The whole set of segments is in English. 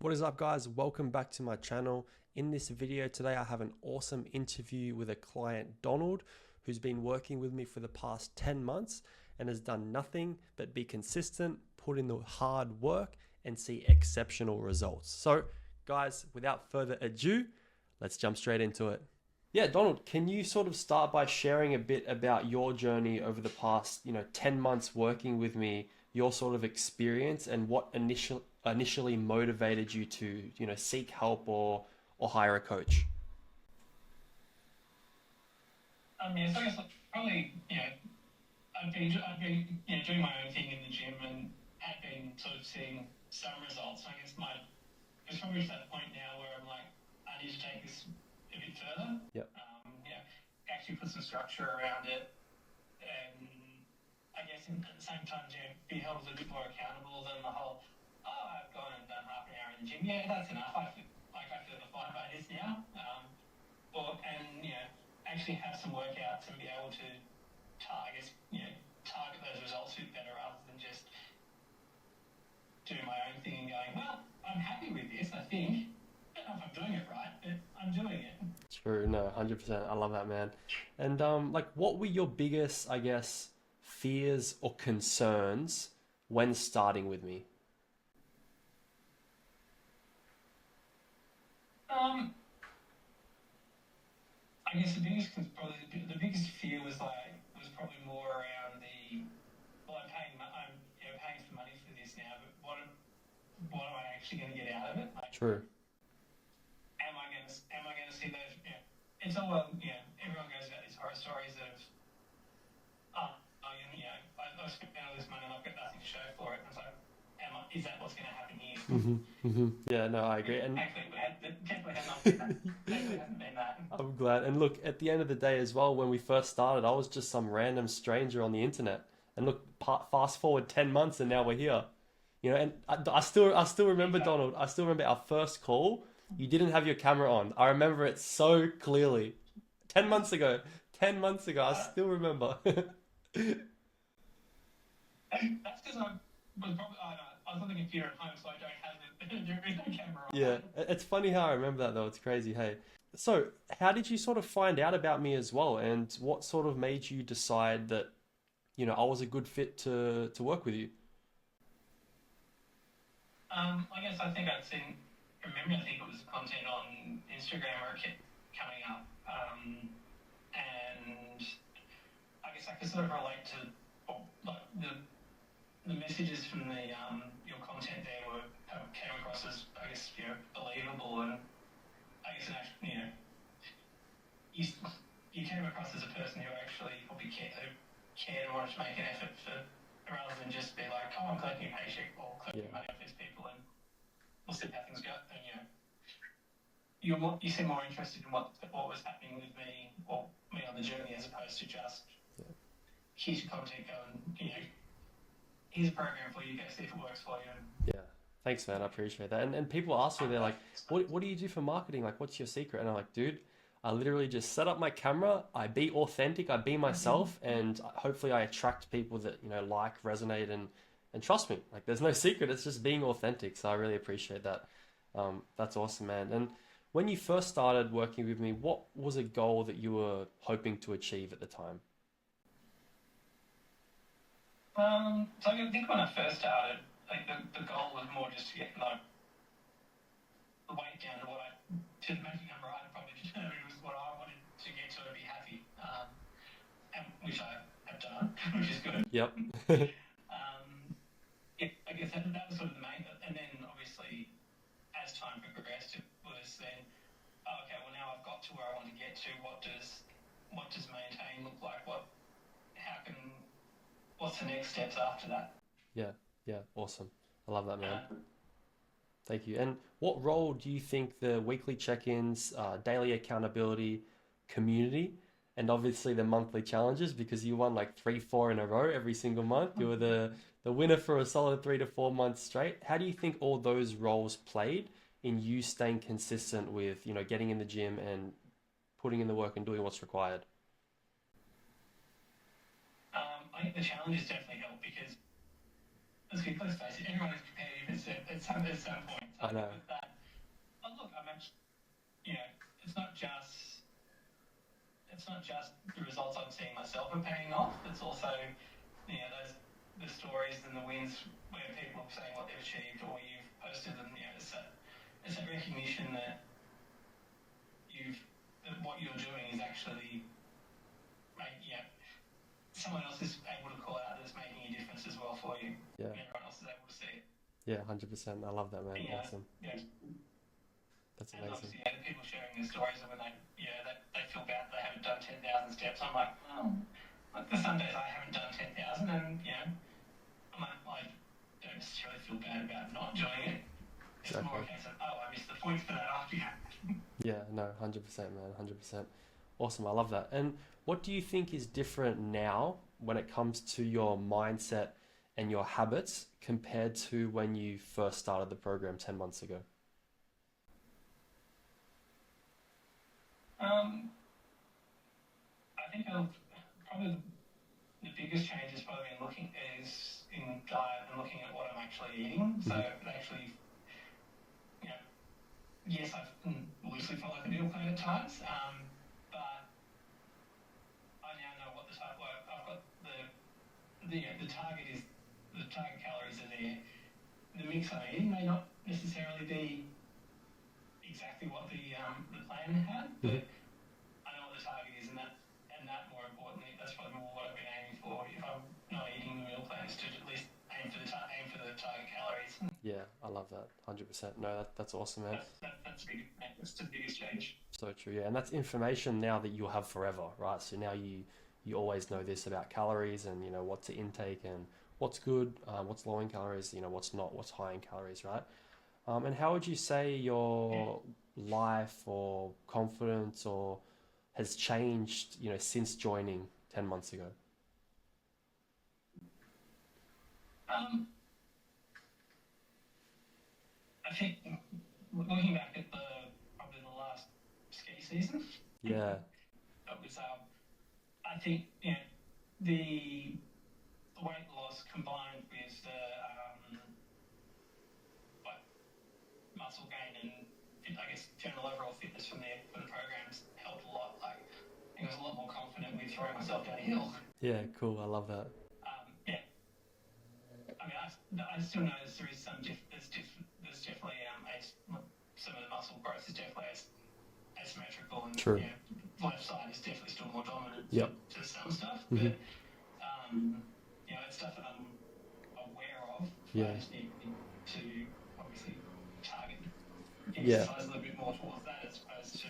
What is up, guys? Welcome back to my channel. In this video today, I have an awesome interview with a client, Donald, who's been working with me for the past 10 months and has done nothing but be consistent, put in the hard work, and see exceptional results. So, guys, without further ado, let's jump straight into it. Yeah, Donald, can you sort of start by sharing a bit about your journey over the past, 10 months working with me, your sort of experience and what initially motivated you to, seek help or hire a coach? So I guess like, probably, I've been doing my own thing in the gym and have been sort of seeing some results. So I guess it's probably to that point now where I'm like, I need to take this a bit further. Yep. Actually put some structure around it, and I guess at the same time, be held a little bit more accountable than the whole, oh, I've gone and done half an hour in the gym. Yeah, that's enough. I feel fine by this now. Actually have some workouts and be able to target those results a bit better rather than just do my own thing and going, well, I'm happy with this, I think. I don't know if I'm doing it right, but I'm doing it. True. No, 100%. I love that, man. And what were your biggest, I guess, fears or concerns when starting with me? Um, I guess probably the biggest fear was probably more around I'm paying some money for this now, but what am I actually going to get out of it? Like, True. am I going to see those? It's all well, everyone goes about these horror stories of I spent all this money and I've got nothing to show for it. And it's like, is that what's going to happen here? Yeah, no, I agree. And It definitely has not been that. Definitely hasn't been that. I'm glad. And look, at the end of the day as well, when we first started, I was just some random stranger on the internet. And look, fast forward 10 months and now we're here. And I still remember, Donald, I still remember our first call. You didn't have your camera on. I remember it so clearly. 10 months ago. 10 months ago, I Uh, still remember. that's because I was on the computer at home, so I don't have there is no camera Yeah, on. it's funny how I remember that though. It's crazy. Hey, so how did you sort of find out about me as well, and what sort of made you decide that, I was a good fit to work with you? I guess I think I'd seen. Remember, I think it was content on Instagram where it kept coming up, and I guess I could sort of relate to like the messages from your content there came across as I guess believable, and I guess you you came across as a person who actually probably cared and wanted to make an effort for rather than just be like, oh, I'm collecting a paycheck or Yeah, collecting money off these people and we'll see how things go. And you seem more interested in what was happening with me or me on the journey as opposed to just yeah, here's your content going, here's a program for you, go see if it works for you. yeah. Thanks, man. I appreciate that. And people ask me, they're like, what do you do for marketing? Like, what's your secret? And I'm like, dude, I literally just set up my camera. I be authentic. I be myself, and hopefully I attract people that like, resonate, and trust me. Like, there's no secret. It's just being authentic. So I really appreciate that. That's awesome, man. And when you first started working with me, what was a goal that you were hoping to achieve at the time? So I think when I first started, like the goal was more just to get like the weight down to to the magic number I had probably determined was what I wanted to get to be happy, and which I have done, which is good. Yep. I guess that was sort of the main, and then obviously as time progressed, it was then okay. Well, now I've got to where I want to get to. What does maintain look like? How can what's the next steps after that? Yeah. Yeah. Awesome. I love that, man. Uh, Thank you. And what role do you think the weekly check-ins, daily accountability, community, and obviously the monthly challenges, because you won like three, four in a row every single month. You were the winner for a solid 3 to 4 months straight. How do you think all those roles played in you staying consistent with, getting in the gym and putting in the work and doing what's required? I think the challenges definitely help because let's face it, everyone is competitive at some point. So I know. with that, oh, look, I'm actually, you know, it's not just the results I'm seeing myself are paying off. It's also, you know, the stories and the wins where people are saying what they've achieved or you've posted them. You know, it's that recognition that what you're doing is actually someone else is able to call out that it's making a difference as well for you. Yeah. And everyone else is able to see it. Yeah, 100%. I love that, man. Yeah, Awesome. yeah. That's And amazing. obviously, the people sharing their stories and when they feel bad they haven't done 10,000 steps. I'm like, like there's some days I haven't done 10,000 and, you know, I don't necessarily feel bad about not doing it. It's more a case of, I missed the points for that after you. Yeah, no, 100%, man, 100%. Awesome, I love that. And what do you think is different now when it comes to your mindset and your habits compared to when you first started the program 10 months ago? I think probably the biggest change is probably in diet and looking at what I'm actually eating. So actually, you know, yes, I loosely follow the meal plan at times, but I now know what the type. I've got the target calories are there. The mix I'm eating may not necessarily be exactly what the plan had, but I know what the target is, and that more importantly, that's probably more what I've been aiming for. If I'm not eating the meal plan, is to at least aim for the target calories. Yeah, I love that. 100%. No, that's awesome, man. That's the biggest change. So true, yeah. And that's information now that you'll have forever, right? So now you always know this about calories and, you know, what to intake and what's good, what's low in calories, you know, what's not, what's high in calories, right? And how would you say your life or confidence or has changed, you know, since joining 10 months ago? I think looking back at probably the last ski season, Yeah, it was I think, you know, the weight loss combined with the like muscle gain and I guess general overall fitness from the programs helped a lot. Like I think I was a lot more confident with throwing myself down a hill. yeah, cool. I love that. Yeah, I mean I still notice there is there's definitely some of the muscle growth is definitely asymmetrical and True. yeah, left side is definitely still more dominant Yep. to some stuff, but you know, it's stuff that I'm aware of. Yeah. I just need to obviously target Yeah. exercise a little bit more towards that as opposed to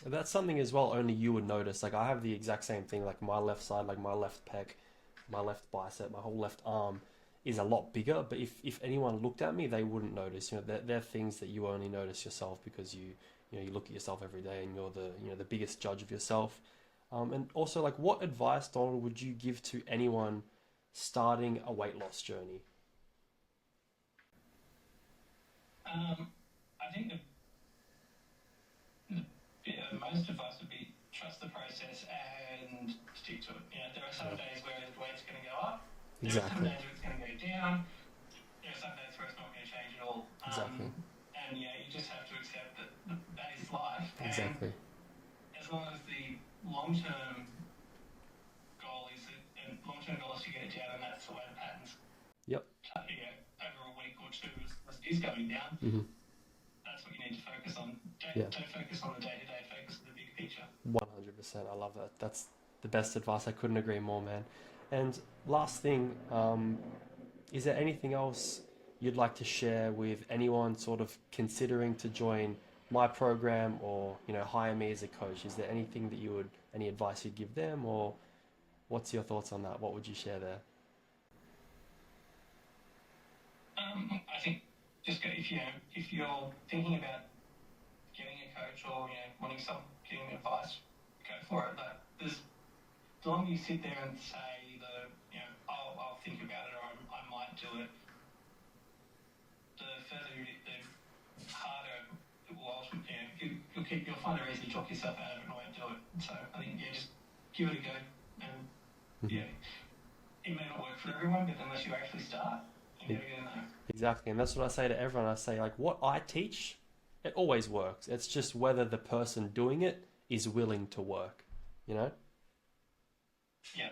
That's something as well, only you would notice. Like I have the exact same thing, like my left side, like my left pec, my left bicep, my whole left arm is a lot bigger. But if anyone looked at me, they wouldn't notice. You know, they're things that you only notice yourself because you know, you look at yourself every day and you're the, you know, the biggest judge of yourself. And also, like, what advice, Donald, would you give to anyone starting a weight loss journey? I think most advice would be trust the process and stick to it. You know, there are some days where the weight's going to go up. There are some Exactly. days where it's going to go down. There are some days where it's not going to change at all. Exactly. And yeah, you just have to accept that that is life. Exactly. And as long as the long-term goal is to get it down, and that's the way the patterns. Yep. Yeah, over a week or two as it is going down. That's what you need to focus on. Don't focus on the day-to-day. Focus on the big picture. 100%. I love that. That's the best advice. I couldn't agree more, man. And last thing, is there anything else you'd like to share with anyone sort of considering to join my program or, you know, hire me as a coach? Is there anything that any advice you'd give them, or what's your thoughts on that? What would you share there? I think just if you're thinking about getting a coach or getting advice, go for it. Like the longer you sit there and say I'll think about it or I might do it, the harder it will ultimately. You'll find a reason to talk yourself out of it and won't do it. So I think just give it a go and it may not work for everyone, but unless you actually start, You gotta get in there. Exactly. And that's what I say to everyone. I say, like, what I teach, it always works. It's just whether the person doing it is willing to work, you know? Yeah.